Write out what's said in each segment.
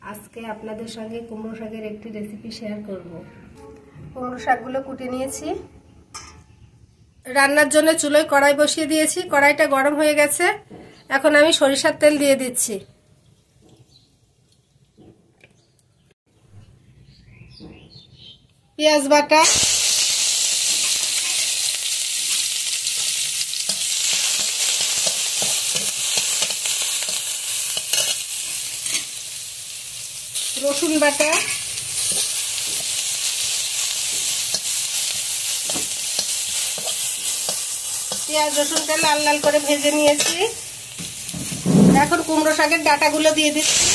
আজকে আপনাদের সঙ্গে কুমড়ো শাকের একটি রেসিপি শেয়ার করব। কুমড়ো শাকগুলো কুটে নিয়েছি। রান্নার জন্য চুলোয় কড়াই বসিয়ে দিয়েছি। কড়াইটা গরম হয়ে গেছে। এখন আমি সরিষার তেল দিয়ে দিচ্ছি। পেঁয়াজ বাটা, রসুন বাটা, পেঁয়াজ রসুনটা লাল লাল করে ভেজে নিয়েছি। এখন কুমড়ো শাকের ডাঁটাগুলো দিয়ে দিচ্ছি।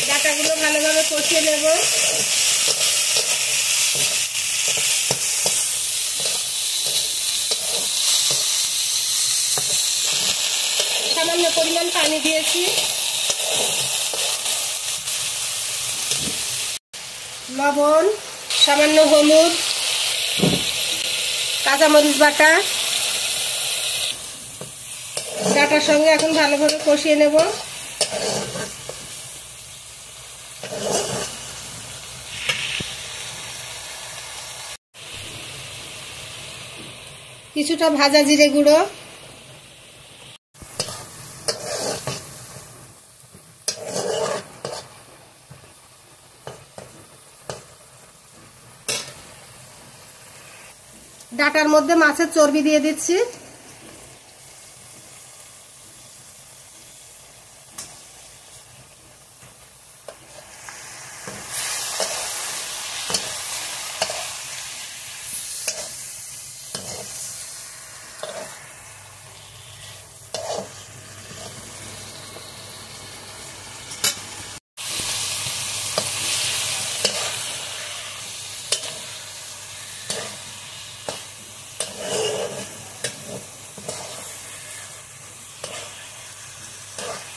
ডাঁটাগুলো ভালোভাবে কষিয়ে নেব। সামান্য পরিমাণ পানি দিয়েছি। লবণ, সামান্য হলুদ, কাঁচামরিচ বাটা ডাঁটার সঙ্গে এখন ভালোভাবে কষিয়ে নেব। কিছুটা ভাজা জিরে গুঁড়ো, ডাঁটার মধ্যে মাছের চর্বি দিয়ে দিচ্ছি।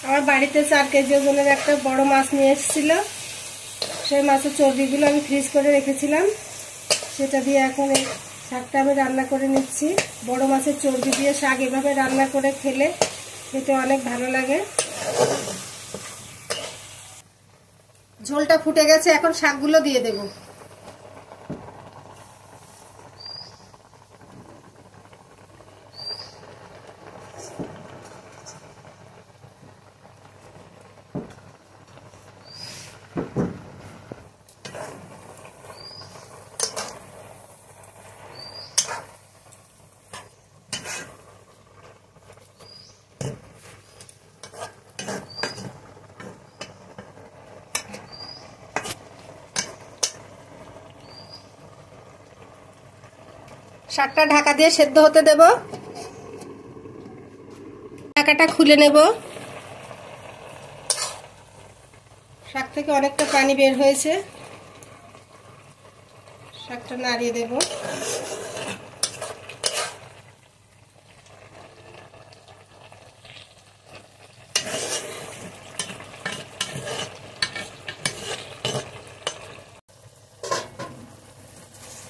আমার বাড়িতে 4 কেজি ওজনের একটা বড় মাছ নিয়ে এসেছিল। সেই মাছের চর্বিগুলো আমি ফ্রিজ করে রেখেছিলাম। সেটা দিয়ে এখন এই শাকটা আমি রান্না করে নিচ্ছি। বড় মাছের চর্বি দিয়ে শাক এভাবে রান্না করে খেলে খেতে অনেক ভালো লাগে। ঝোলটা ফুটে গেছে, এখন শাকগুলো দিয়ে দেব। শাকটা ঢাকা দিয়ে সেদ্ধ হতে দেব। ঢাকাটা খুলে নেব। শাক থেকে অনেকটা পানি বের হয়েছে। শাকটা নাড়িয়ে দেব।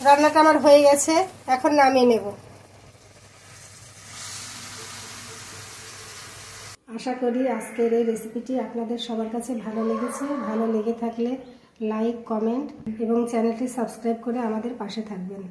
রান্নাটা আমার হয়ে গেছে, এখন নামিয়ে নেব। আশা করি আজকের এই রেসিপিটি আপনাদের সবার কাছে ভালো লেগেছে। ভালো লেগে থাকলে লাইক, কমেন্ট এবং চ্যানেলটি সাবস্ক্রাইব করে আমাদের পাশে থাকবেন।